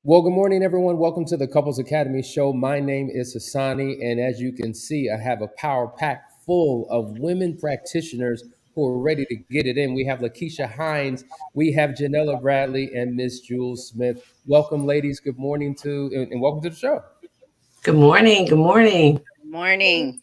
Well, good morning, everyone. Welcome to the Couples Academy show. My name is Hassani, and as you can see, I have a power pack full of women practitioners who are ready to get it in. We have Lakeisha Hines, we have Janella Bradley, and Miss Jules Smith. Welcome, ladies. Good morning and welcome to the show. Good morning. Good morning. Morning.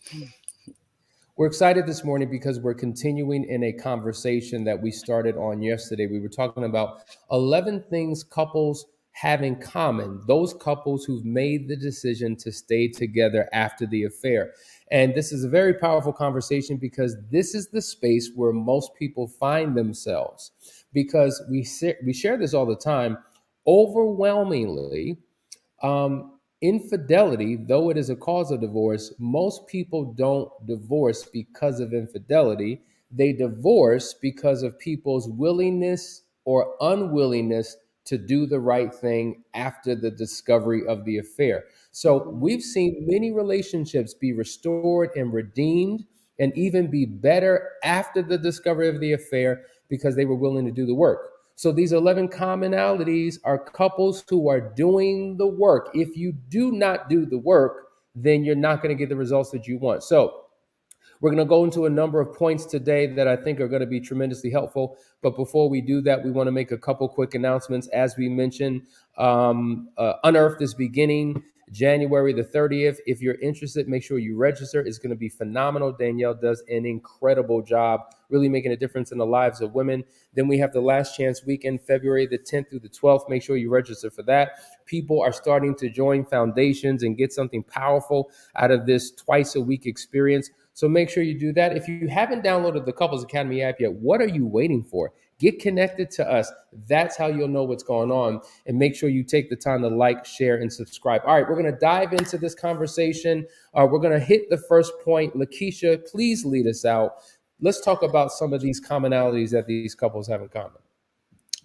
We're excited this morning because we're continuing in a conversation that we started on yesterday. We were talking about 11 things couples have in common, those couples who've made the decision to stay together after the affair. And this is a very powerful conversation because this is the space where most people find themselves. Because we share this all the time. Overwhelmingly, infidelity, though it is a cause of divorce, most people don't divorce because of infidelity. They divorce because of people's willingness or unwillingness to do the right thing after the discovery of the affair. So we've seen many relationships be restored and redeemed and even be better after the discovery of the affair because they were willing to do the work. So these 11 commonalities are couples who are doing the work. If you do not do the work, then you're not going to get the results that you want. So we're going to go into a number of points today that I think are going to be tremendously helpful. But before we do that, we want to make a couple quick announcements. As we mentioned, Unearthed is beginning January the 30th. If you're interested, make sure you register. It's going to be phenomenal. Danielle does an incredible job, really making a difference in the lives of women. Then we have the Last Chance Weekend, February the 10th through the 12th. Make sure you register for that. People are starting to join foundations and get something powerful out of this twice a week experience. So make sure you do that. If you haven't downloaded the Couples Academy app yet, what are you waiting for? Get connected to us. That's how you'll know what's going on. And make sure you take the time to like, share, and subscribe. All right, we're going to dive into this conversation. We're going to hit the first point. Lakeisha, please lead us out. Let's talk about some of these commonalities that these couples have in common.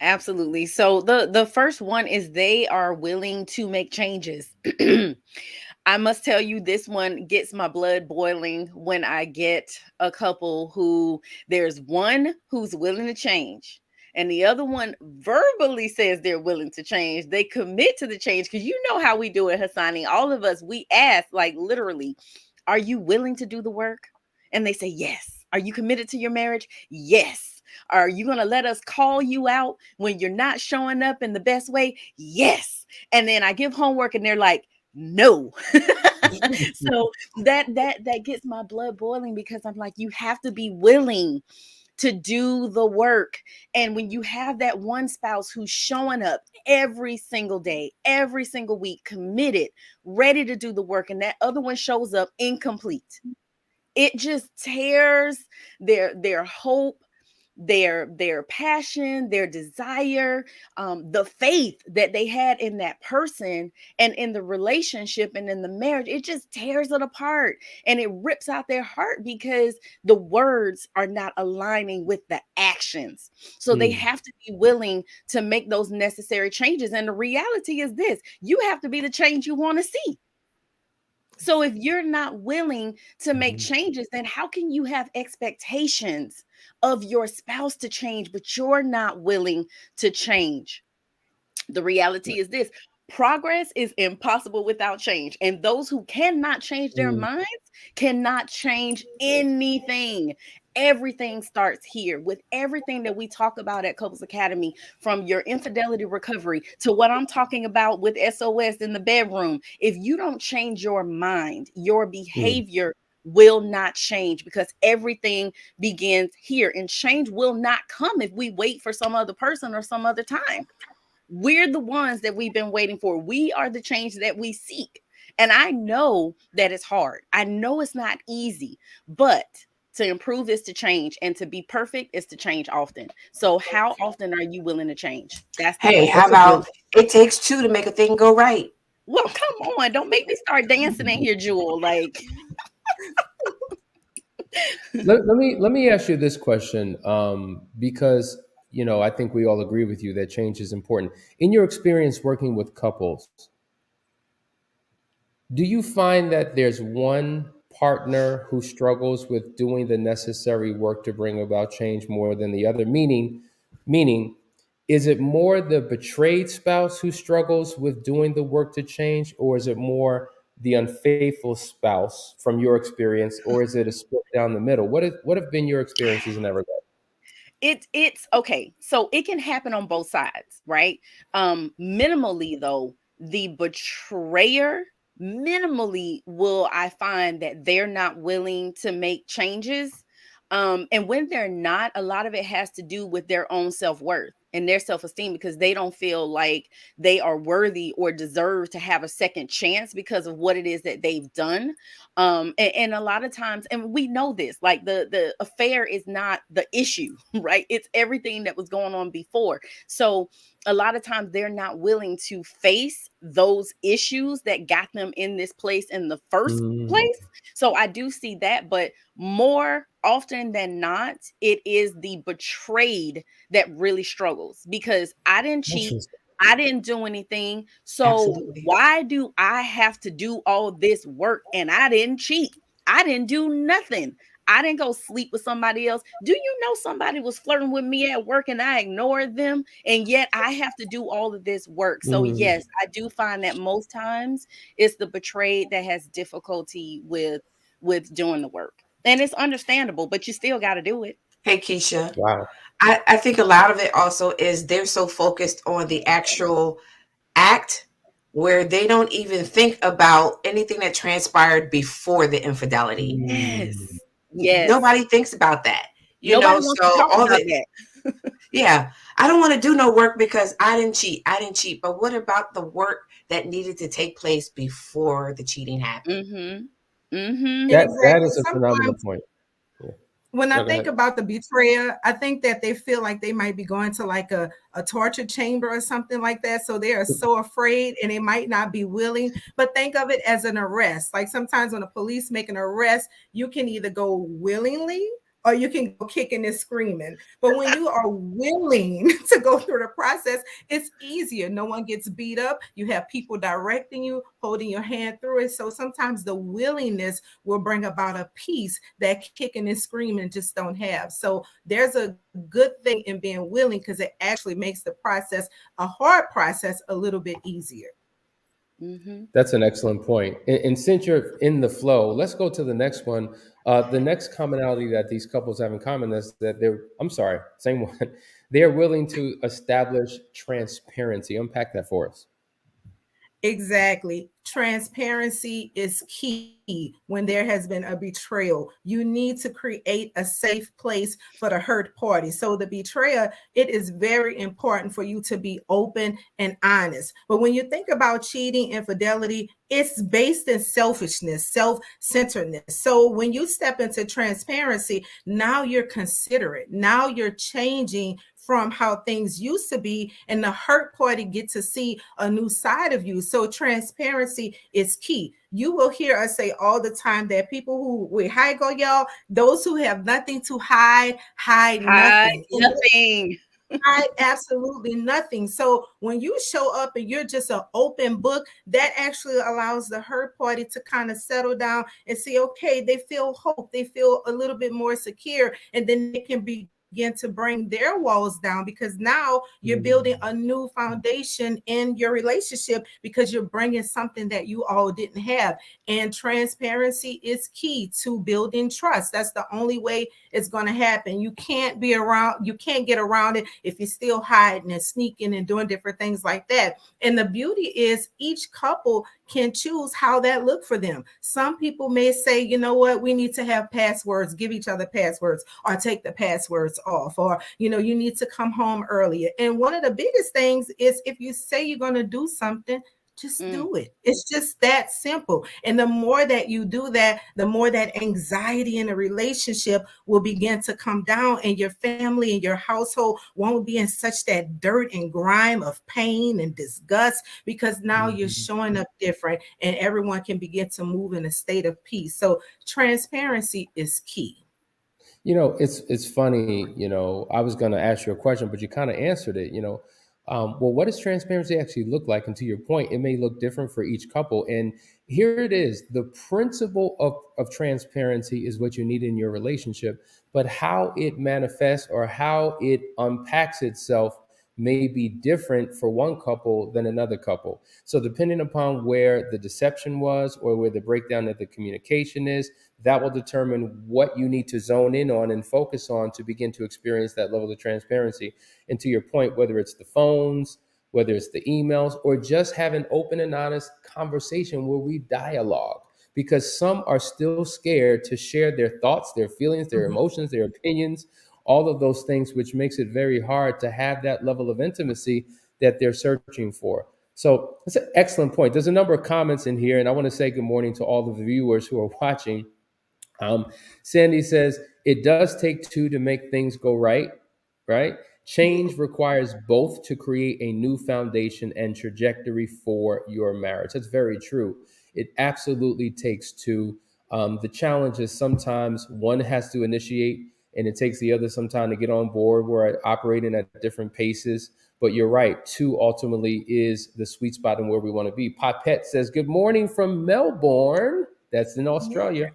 Absolutely. So the first one is they are willing to make changes. I must tell you, this one gets my blood boiling when I get a couple who there's one who's willing to change and the other one verbally says they're willing to change. They commit to the change because you know how we do it, Hassani. All of us, we ask, like, literally, are you willing to do the work? And they say yes. Are you committed to your marriage? Yes. Are you going to let us call you out when you're not showing up in the best way? Yes. And then I give homework and they're like, no. So that gets my blood boiling because I'm like, you have to be willing to do the work. And when you have that one spouse who's showing up every single day, every single week, committed, ready to do the work, and that other one shows up incomplete, it just tears their hope, their passion, their desire, the faith that they had in that person and in the relationship and in the marriage. It just tears it apart and it rips out their heart because the words are not aligning with the actions. So they have to be willing to make those necessary changes. And the reality is this: you have to be the change you want to see. So if you're not willing to make changes, then how can you have expectations of your spouse to change, but you're not willing to change? The reality is this: progress is impossible without change. And those who cannot change their minds cannot change anything. Everything starts here with everything that we talk about at Couples Academy, from your infidelity recovery to what I'm talking about with SOS in the bedroom. If you don't change your mind, your behavior will not change because everything begins here. And change will not come if we wait for some other person or some other time. We're the ones that we've been waiting for. We are the change that we seek. And I know that it's hard. I know it's not easy, but to improve is to change, and to be perfect is to change often. So how often are you willing to change? That's the Hey, question. how about it takes two to make a thing go right? Well, come on. Don't make me start dancing in here, Jewel. Like, Let me ask you this question, because I think we all agree with you that change is important. In your experience working with couples, do you find that there's one partner who struggles with doing the necessary work to bring about change more than the other? Meaning, is it more the betrayed spouse who struggles with doing the work to change, or is it more the unfaithful spouse from your experience, or is it a split down the middle? What have been your experiences in that regard? It's okay. So it can happen on both sides, right? Minimally though, the betrayer minimally will I find that they're not willing to make changes. And when they're not, a lot of it has to do with their own self-worth and their self-esteem because they don't feel like they are worthy or deserve to have a second chance because of what it is that they've done. And a lot of times, and we know this, like the affair is not the issue, right? It's everything that was going on before. So a lot of times they're not willing to face those issues that got them in this place in the first Mm, place. So I do see that, but more often than not, it is the betrayed that really struggles because I didn't cheat. interesting. I didn't do anything. So Absolutely. why do I have to do all this work and I didn't cheat? I didn't do nothing. I didn't go sleep with somebody else. Do you know somebody was flirting with me at work and I ignored them? And yet I have to do all of this work. So, Mm, yes, I do find that most times it's the betrayed that has difficulty with doing the work. And it's understandable, but you still got to do it. Hey, Keisha. wow. I think a lot of it also is they're so focused on the actual act where they don't even think about anything that transpired before the infidelity. Mm, Yes. Yes. Nobody thinks about that, Nobody wants to so talk all about the, that. yeah, I don't want to do no work because I didn't cheat. I didn't cheat. But what about the work that needed to take place before the cheating happened? Mhm. Mhm. that Exactly. is a phenomenal Sometimes point. Yeah. when I No, go think ahead. about the betrayer, I think that they feel like they might be going to like a torture chamber or something like that. So they are so afraid and they might not be willing. But think of it as an arrest. Like sometimes when the police make an arrest, you can either go willingly or you can go kicking and screaming. But when you are willing to go through the process, it's easier. No one gets beat up. You have people directing you, holding your hand through it. So sometimes the willingness will bring about a peace that kicking and screaming just don't have. So there's a good thing in being willing because it actually makes the process, a hard process, a little bit easier. Mhm. That's an excellent point. And since you're in the flow, let's go to the next one. The next commonality that these couples have in common is that I'm sorry, same one. They're willing to establish transparency. Unpack that for us. Exactly. Transparency is key when there has been a betrayal. You need to create a safe place for the hurt party. So, the betrayer, it is very important for you to be open and honest. But when you think about cheating, infidelity, it's based in selfishness, self centeredness. So, when you step into transparency, now you're considerate. Now you're changing from how things used to be, and the hurt party get to see a new side of you. So transparency is key. You will hear us say all the time that people who wait, hi go y'all, those who have nothing to hide, hide Hide nothing. And nothing. hide absolutely nothing. So when you show up and you're just an open book, that actually allows the hurt party to kind of settle down and see, okay, they feel hope, they feel a little bit more secure, and then they can begin to bring their walls down because now you're building Mm. a new foundation in your relationship because you're bringing something that you all didn't have. And transparency is key to building trust. That's the only way it's going to happen. You can't get around it if you're still hiding and sneaking and doing different things like that. And the beauty is each couple can choose how that look for them. Some people may say, you know what, we need to have passwords, give each other passwords, or take the passwords off, or you need to come home earlier. And one of the biggest things is if you say you're going to do something, just Mm. do it. It's just that simple. And the more that you do that, the more that anxiety in a relationship will begin to come down, and your family and your household won't be in such that dirt and grime of pain and disgust because now you're Mhm. showing up different and everyone can begin to move in a state of peace. So transparency is key. It's funny. I was going to ask you a question, but you kind of answered it. Well, what does transparency actually look like? And to your point, it may look different for each couple. And here it is: the principle of transparency is what you need in your relationship, but how it manifests or how it unpacks itself may be different for one couple than another couple. So depending upon where the deception was or where the breakdown of the communication is, that will determine what you need to zone in on and focus on to begin to experience that level of transparency. And to your point, whether it's the phones, whether it's the emails, or just have an open and honest conversation where we dialogue, because some are still scared to share their thoughts, their feelings, their emotions, their opinions, all of those things, which makes it very hard to have that level of intimacy that they're searching for. So that's an excellent point. There's a number of comments in here, and I want to say good morning to all of the viewers who are watching. Sandy says, it does take two to make things go right, right? Change requires both to create a new foundation and trajectory for your marriage. That's very true. It absolutely takes two. The challenge is sometimes one has to initiate and it takes the other some time to get on board. We're operating at different paces. But you're right, two ultimately is the sweet spot and where we want to be. Papette says, good morning from Melbourne. That's in Australia.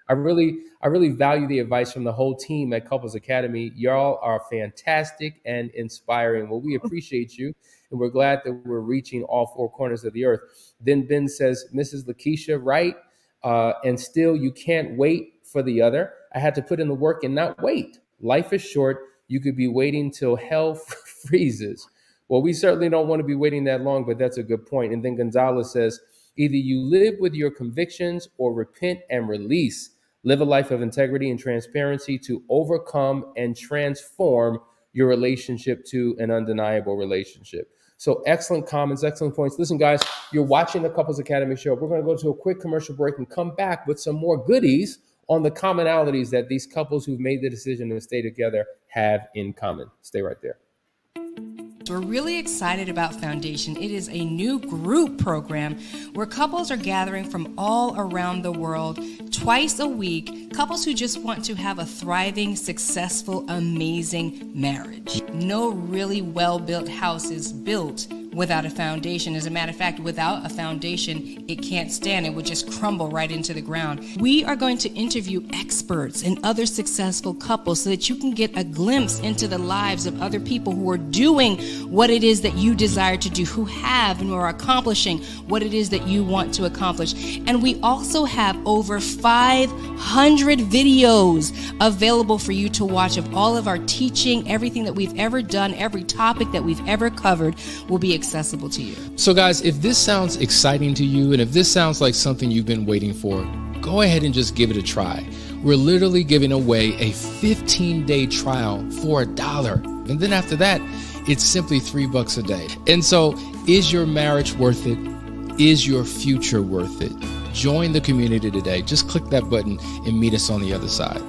I really value the advice from the whole team at Couples Academy. Y'all are fantastic and inspiring. Well, we appreciate you, and we're glad that we're reaching all four corners of the earth. Then Ben says, Mrs. Lakeisha, right? And still, you can't wait for the other. I had to put in the work and not wait. Life is short. You could be waiting till hell freezes. Well, we certainly don't want to be waiting that long, but that's a good point. And then Gonzalez says, either you live with your convictions or repent and release. Live a life of integrity and transparency to overcome and transform your relationship to an undeniable relationship. So excellent comments, excellent points. Listen, guys, you're watching the Couples Academy show. We're going to go to a quick commercial break and come back with some more goodies on the commonalities that these couples who've made the decision to stay together have in common. Stay right there. We're really excited about Foundation. It is a new group program where couples are gathering from all around the world twice a week, couples who just want to have a thriving, successful, amazing marriage. No really well-built house is built without a foundation. As a matter of fact, without a foundation, it can't stand. It would just crumble right into the ground. We are going to interview experts and other successful couples so that you can get a glimpse into the lives of other people who are doing what it is that you desire to do, who have and are accomplishing what it is that you want to accomplish. And we also have over 500 videos available for you to watch of all of our teaching. Everything that we've ever done, every topic that we've ever covered will be accessible to you. So guys, if this sounds exciting to you and if this sounds like something you've been waiting for, go ahead and just give it a try. We're literally giving away a 15-day trial for $1. And then after that, it's simply $3 a day. And so is your marriage worth it? Is your future worth it? Join the community today. Just click that button and meet us on the other side.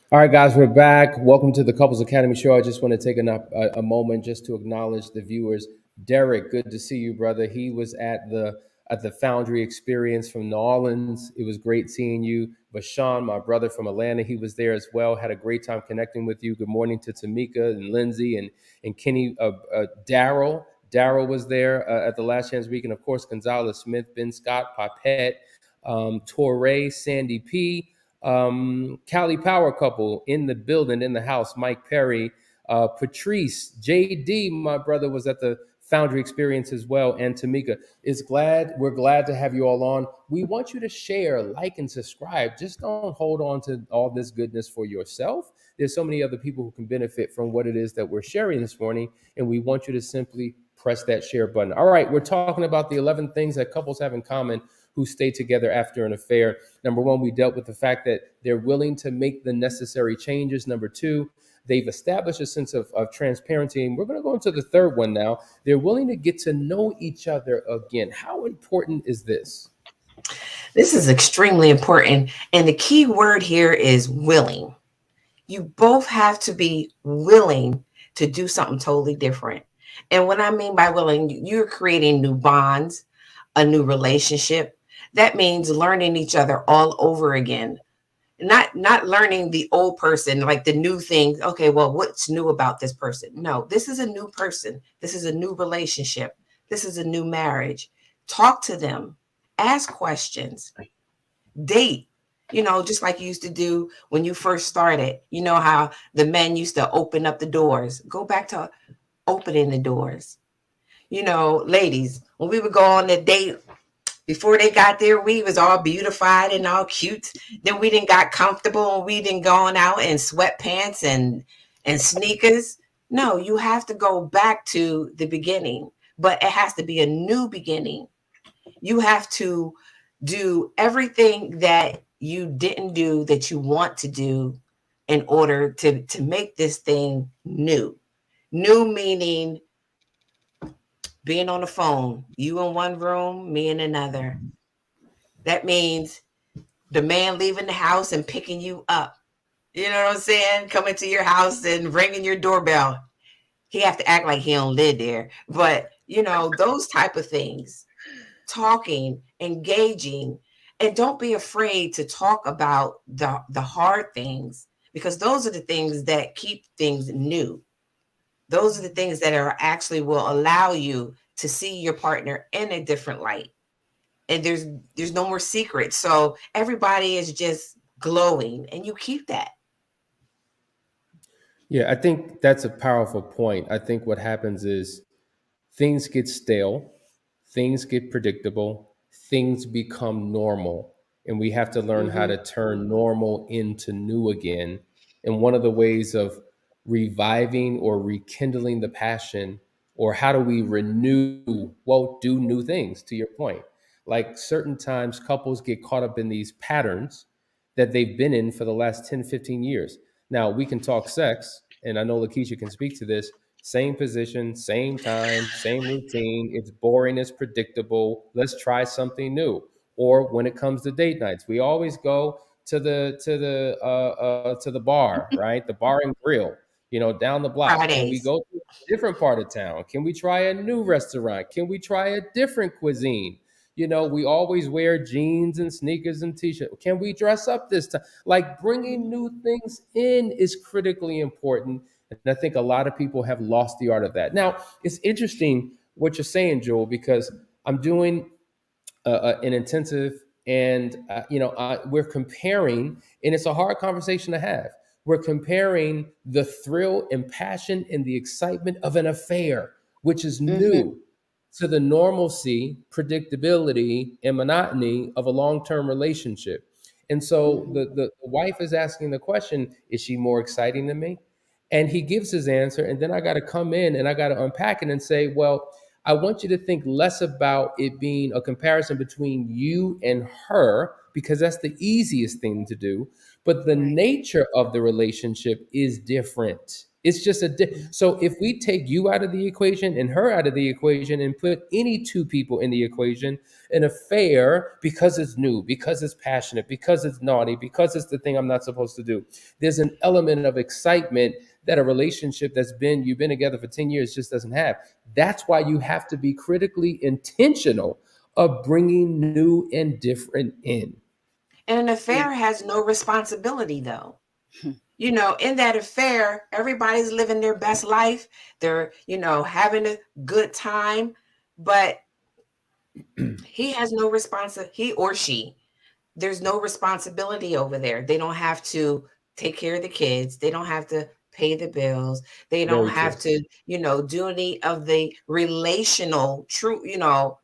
All right, guys, we're back. Welcome to the Couples Academy show. I just want to take a moment just to acknowledge the viewers Derek, good to see you, brother. He was at the Foundry experience from New Orleans. It was great seeing you. Bashan, my brother from Atlanta, he was there as well. Had a great time connecting with you. Good morning to Tamika and Lindsay and Kenny. Daryl. Daryl was there at the Last Chance Week, and of course Gonzalez Smith, Ben Scott, Papette, Torre, Sandy P, Cali Power Couple in the building, in the house. Mike Perry, Patrice, JD, my brother was at the Foundry experience as well, and Tamika we're glad to have you all on. We want you to share, like, and subscribe. Just don't hold on to all this goodness for yourself. There's so many other people who can benefit from what it is that we're sharing this morning, and we want you to simply press that share button. All right, we're talking about the 11 things that couples have in common who stay together after an affair. Number one, we dealt with the fact that they're willing to make the necessary changes. Number two, they've established a sense of transparency. And we're going to go into the third one now. They're willing to get to know each other again. How important is this? This is extremely important. And the key word here is willing. You both have to be willing to do something totally different. And what I mean by willing, you're creating new bonds, a new relationship. That means learning each other all over again. Not learning the old person, like the new thing. Okay, well, what's new about this person? No, this is a new person. This is a new relationship. This is a new marriage. Talk to them. Ask questions. Date. Just like you used to do when you first started. You know how the men used to open up the doors. Go back to opening the doors. Ladies, when we would go on a date, before they got there, we was all beautified and all cute. Then we didn't got comfortable and we didn't gone out in sweatpants and sneakers. No, you have to go back to the beginning, but it has to be a new beginning. You have to do everything that you didn't do that you want to do in order to make this thing new. New meaning being on the phone, you in one room, me in another. That means the man leaving the house and picking you up. You know what I'm saying? Coming to your house and ringing your doorbell. He have to act like he don't live there. But, those type of things. Talking, engaging, and don't be afraid to talk about the hard things, because those are the things that keep things new. Those are the things that are actually will allow you to see your partner in a different light. And there's no more secrets. So everybody is just glowing, and you keep that. Yeah, I think that's a powerful point. I think what happens is things get stale, things get predictable, things become normal. And we have to learn how Mm-hmm. to turn normal into new again. And one of the ways of reviving or rekindling the passion, or how do we renew, well, do new things, to your point. Like certain times, couples get caught up in these patterns that they've been in for the last 10, 15 years. Now, we can talk sex, and I know Lakeisha can speak to this. Same position, same time, same routine. It's boring, it's predictable. Let's try something new. Or when it comes to date nights, we always go to the bar, right? The bar and grill, down the block. Can we Fridays. go to a different part of town? Can we try a new restaurant? Can we try a different cuisine? We always wear jeans and sneakers and t-shirts. Can we dress up this time? Like, bringing new things in is critically important. And I think a lot of people have lost the art of that. Now, it's interesting what you're saying, Joel, because I'm doing an intensive, and we're comparing, and it's a hard conversation to have. We're comparing the thrill and passion and the excitement of an affair, which is Mm-hmm. new, to the normalcy, predictability, and monotony of a long-term relationship. And so Mm-hmm. the wife is asking the question, is she more exciting than me? And he gives his answer, and then I got to come in and I got to unpack it and say, well, I want you to think less about it being a comparison between you and her, because that's the easiest thing to do. But the Right. nature of the relationship is different. It's just so if we take you out of the equation and her out of the equation and put any two people in the equation, an affair, because it's new, because it's passionate, because it's naughty, because it's the thing I'm not supposed to do, there's an element of excitement that a relationship you've been together for 10 years just doesn't have. That's why you have to be critically intentional of bringing new and different in. And an affair has no responsibility, though. You know, in that affair, everybody's living their best life. They're, you know, having a good time, but he has no he or she, there's no responsibility over there. They don't have to take care of the kids. They don't have to pay the bills. They don't Very true. have to, you know, do any of the relational true, you know,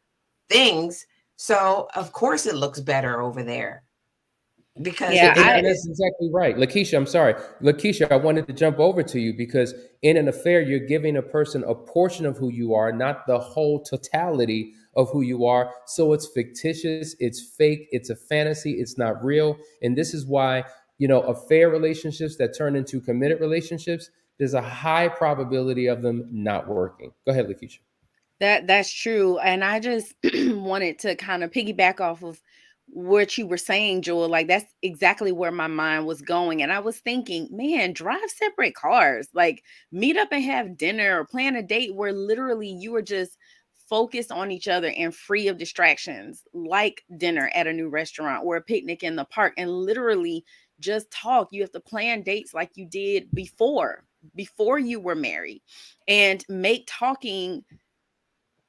things. So of course it looks better over there because Yeah, And that's exactly right. Lakeisha, I'm sorry. Lakeisha, I wanted to jump over to you because in an affair, you're giving a person a portion of who you are, not the whole totality of who you are. So it's fictitious, it's fake, it's a fantasy, it's not real. And this is why, affair relationships that turn into committed relationships, there's a high probability of them not working. Go ahead, Lakeisha. that's true. And I just wanted to kind of piggyback off of what you were saying, Joel. Like that's exactly where my mind was going. And I was thinking, man, drive separate cars, like meet up and have dinner or plan a date where literally you are just focused on each other and free of distractions, like dinner at a new restaurant or a picnic in the park, and literally just talk. You have to plan dates like you did before you were married, and make talking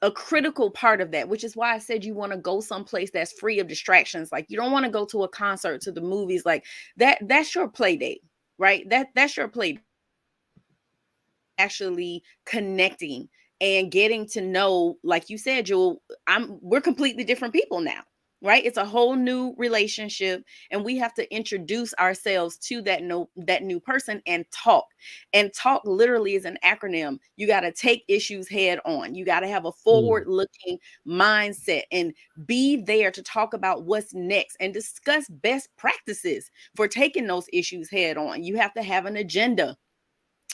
a critical part of that, which is why I said you want to go someplace that's free of distractions. Like you don't want to go to a concert, to the movies, like that's your play date, right? That's your play date. Actually connecting and getting to know, like you said, Jewel, we're completely different people now, right? It's a whole new relationship, and we have to introduce ourselves to that new person and talk. And talk literally is an acronym. You got to take issues head on. You got to have a forward looking mindset and be there to talk about what's next and discuss best practices for taking those issues head on. You have to have an agenda.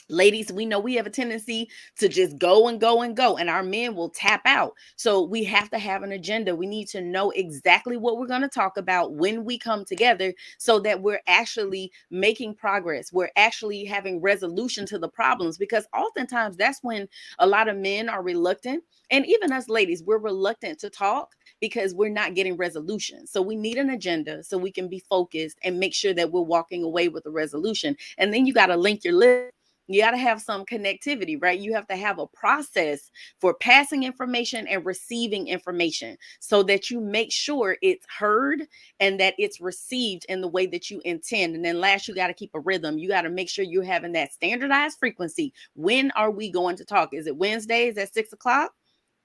Ladies, we know we have a tendency to just go and go and go, and our men will tap out. So we have to have an agenda. We need to know exactly what we're going to talk about when we come together so that we're actually making progress. We're actually having resolution to the problems, because oftentimes that's when a lot of men are reluctant. And even us ladies, we're reluctant to talk because we're not getting resolution. So we need an agenda so we can be focused and make sure that we're walking away with a resolution. And then you got to link your list. You got to have some connectivity, right? You have to have a process for passing information and receiving information so that you make sure it's heard and that it's received in the way that you intend. And then last, you got to keep a rhythm. You got to make sure you're having that standardized frequency. When are we going to talk? Is it Wednesdays at 6:00?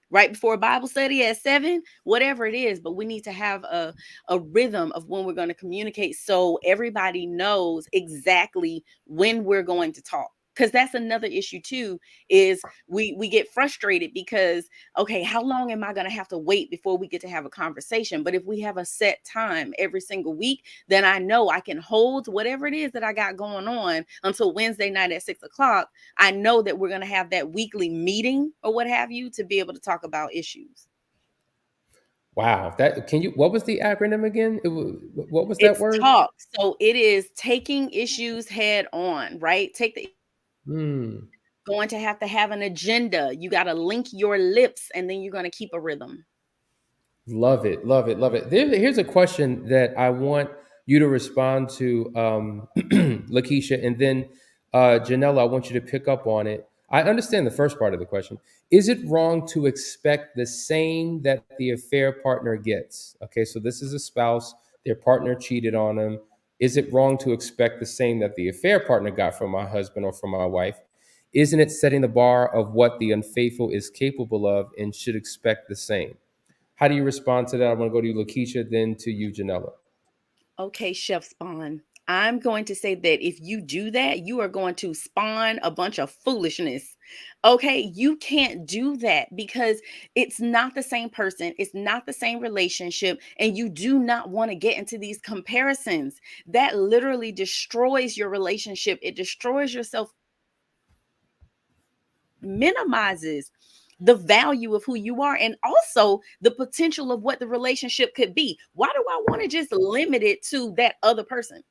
Right before Bible study at 7, whatever it is, but we need to have a rhythm of when we're going to communicate so everybody knows exactly when we're going to talk. Because that's another issue too, is we get frustrated because, okay, how long am I going to have to wait before we get to have a conversation? But if we have a set time every single week, then I know I can hold whatever it is that I got going on until Wednesday night at 6:00. I know that we're going to have that weekly meeting or what have you to be able to talk about issues. Wow. What was the acronym again? What was that It's word? talk. So it is taking issues head on, right? Hmm. Going to have an agenda. You got to link your lips, and then you're going to keep a rhythm. Love it, love it, love it. Here's a question that I want you to respond to, Lakeisha, and then Janella, I want you to pick up on it. I understand the first part of the question. Is it wrong to expect the same that the affair partner gets? Okay, so this is a spouse, their partner cheated on them. Is it wrong to expect the same that the affair partner got from my husband or from my wife? Isn't it setting the bar of what the unfaithful is capable of and should expect the same? How do you respond to that? I'm going to go to you, Lakeisha, then to you, Janella. Okay, Chef Spawn. I'm going to say that if you do that, you are going to spawn a bunch of foolishness. Okay, you can't do that because it's not the same person, it's not the same relationship, and you do not want to get into these comparisons. That literally destroys your relationship, it destroys yourself, minimizes the value of who you are and also the potential of what the relationship could be. Why do I want to just limit it to that other person?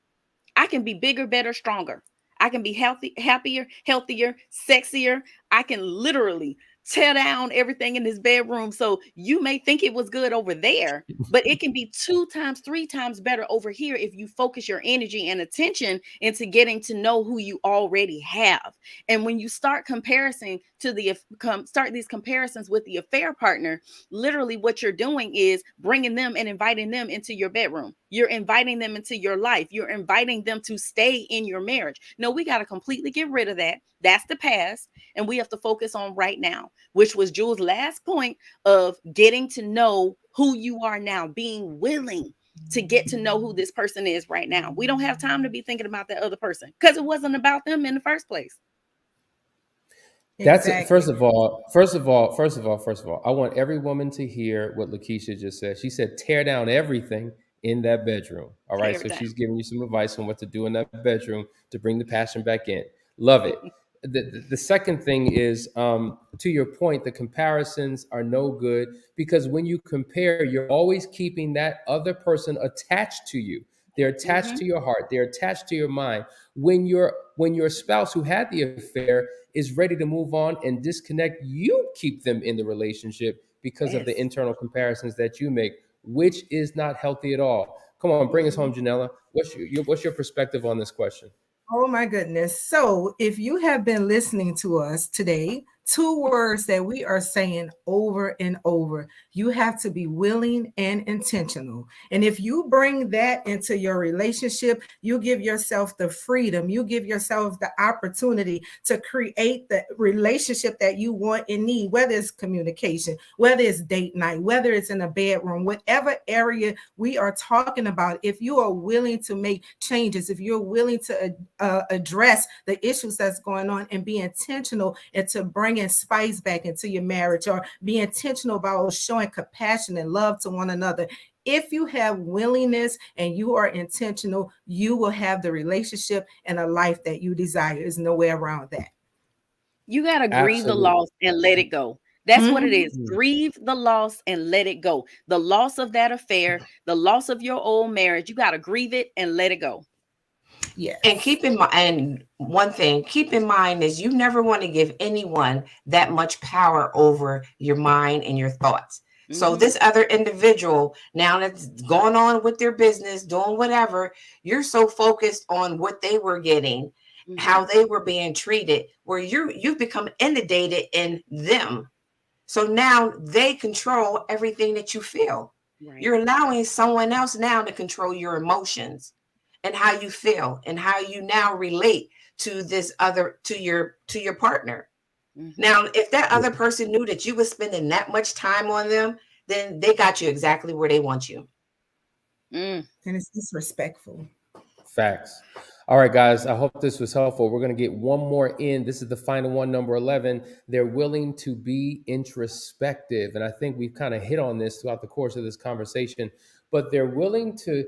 I can be bigger, better, stronger. I can be healthy, happier, healthier, sexier. I can literally tear down everything in this bedroom. So you may think it was good over there, but it can be 2 times, 3 times better over here if you focus your energy and attention into getting to know who you already have. And when you start comparison to start these comparisons with the affair partner, literally what you're doing is bringing them and inviting them into your bedroom. You're inviting them into your life. You're inviting them to stay in your marriage. No, we got to completely get rid of that. That's the past. And we have to focus on right now, which was Jules' last point of getting to know who you are now, being willing to get to know who this person is right now. We don't have time to be thinking about that other person because it wasn't about them in the first place. That's Exactly. first of all, I want every woman to hear what Lakeisha just said. She said, tear down everything in that bedroom. All right. Tear So it down. she's giving you some advice on what to do in that bedroom to bring the passion back in. Love it. The second thing is, to your point, the comparisons are no good because when you compare, you're always keeping that other person attached to you. They're attached Mm-hmm. to your heart. They're attached to your mind. When your spouse who had the affair is ready to move on and disconnect, you keep them in the relationship because of the Yes. internal comparisons that you make, which is not healthy at all. Come on, bring us Mm-hmm. home, Janella. What's your perspective on this question? Oh my goodness. So, if you have been listening to us today, 2 words that we are saying over and over, you have to be willing and intentional. And if you bring that into your relationship, you give yourself the freedom, you give yourself the opportunity to create the relationship that you want and need, whether it's communication, whether it's date night, whether it's in a bedroom, whatever area we are talking about. If you are willing to make changes, if you're willing to address the issues that's going on and be intentional into bringing spice back into your marriage, or be intentional about showing compassion and love to one another. If you have willingness and you are intentional, you will have the relationship and a life that you desire. There's no way around that. You got to grieve the Absolutely. loss and let it go. That's what it Mhm. is. Grieve the loss and let it go. The loss of that affair, the loss of your old marriage, you got to grieve it and let it go. And Yes. keep in mind, and one thing, keep in mind is you never want to give anyone that much power over your mind and your thoughts. So Mm-hmm. this other individual, now that's going on with their business, doing whatever, you're so focused on what they were getting, Mm-hmm. how they were being treated, where you've become inundated in them. So now they control everything that you feel. Right. You're allowing someone else now to control your emotions and how you feel and how you now relate to this other to your partner. Mm-hmm. Now, if that other person knew that you were spending that much time on them, then they got you exactly where they want you. Mm. And it's disrespectful. Facts. All right, guys. I hope this was helpful. We're going to get one more in. This is the final one, number 11. They're willing to be introspective. And I think we've kind of hit on this throughout the course of this conversation, but they're willing to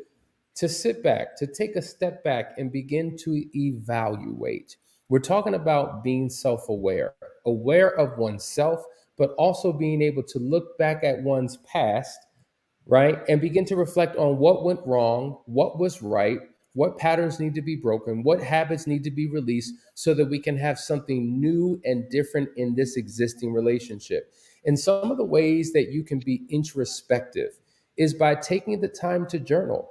sit back, to take a step back and begin to evaluate. We're talking about being self-aware, aware of oneself, but also being able to look back at one's past, right? And begin to reflect on what went wrong, what was right, what patterns need to be broken, what habits need to be released so that we can have something new and different in this existing relationship. And some of the ways that you can be introspective is by taking the time to journal.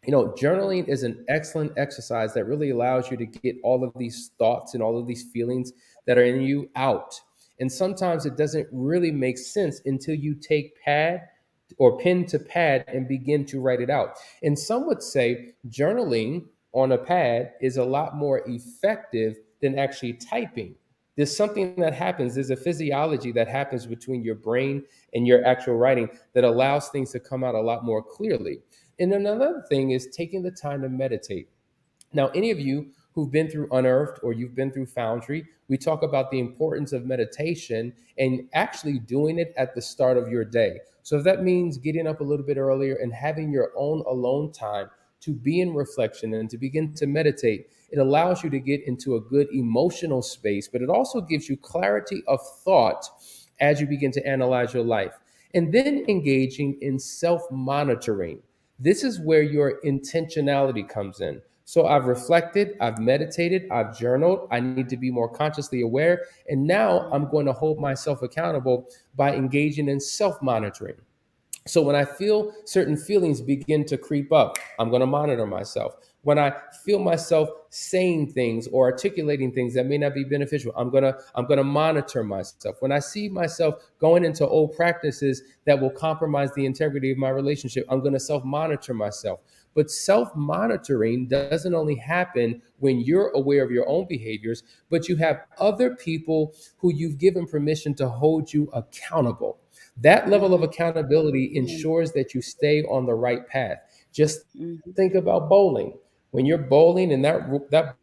Journaling is an excellent exercise that really allows you to get all of these thoughts and all of these feelings that are in you out. And sometimes it doesn't really make sense until you take pad or pen to pad and begin to write it out. And some would say journaling on a pad is a lot more effective than actually typing. There's something that happens, there's a physiology that happens between your brain and your actual writing that allows things to come out a lot more clearly. And another thing is taking the time to meditate. Now, any of you who've been through Unearthed or you've been through Foundry, we talk about the importance of meditation and actually doing it at the start of your day. So if that means getting up a little bit earlier and having your own alone time to be in reflection and to begin to meditate, it allows you to get into a good emotional space, but it also gives you clarity of thought as you begin to analyze your life. And then engaging in self monitoring. This is where your intentionality comes in. So I've reflected, I've meditated, I've journaled. I need to be more consciously aware. And now I'm going to hold myself accountable by engaging in self monitoring. So when I feel certain feelings begin to creep up, I'm going to monitor myself. When I feel myself saying things or articulating things that may not be beneficial, I'm going to monitor myself. When I see myself going into old practices that will compromise the integrity of my relationship, I'm going to self-monitor myself. But self-monitoring doesn't only happen when you're aware of your own behaviors, but you have other people who you've given permission to hold you accountable. That level of accountability ensures that you stay on the right path. Just think about bowling. When you're bowling and that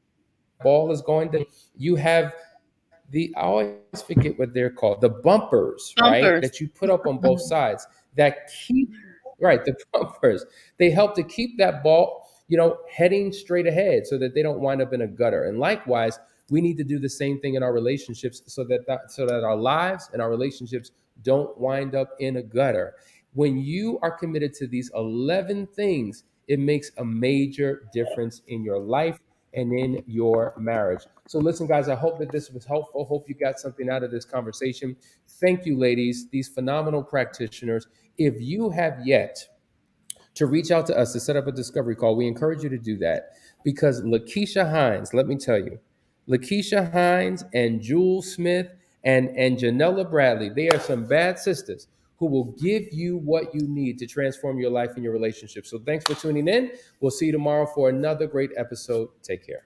ball is going to, you have I always forget what they're called, the bumpers, right? Bumpers. That you put up on both sides that keep, right, the bumpers. They help to keep that ball, heading straight ahead so that they don't wind up in a gutter. And likewise, we need to do the same thing in our relationships so that our lives and our relationships don't wind up in a gutter. When you are committed to these 11 things, it makes a major difference in your life and in your marriage. So listen, guys, I hope that this was helpful. Hope you got something out of this conversation. Thank you, ladies, these phenomenal practitioners. If you have yet to reach out to us to set up a discovery call, we encourage you to do that, because Lakeisha Hines, let me tell you, Lakeisha Hines and Jules Smith and Janella Bradley, they are some bad sisters who will give you what you need to transform your life and your relationship. So thanks for tuning in. We'll see you tomorrow for another great episode. Take care.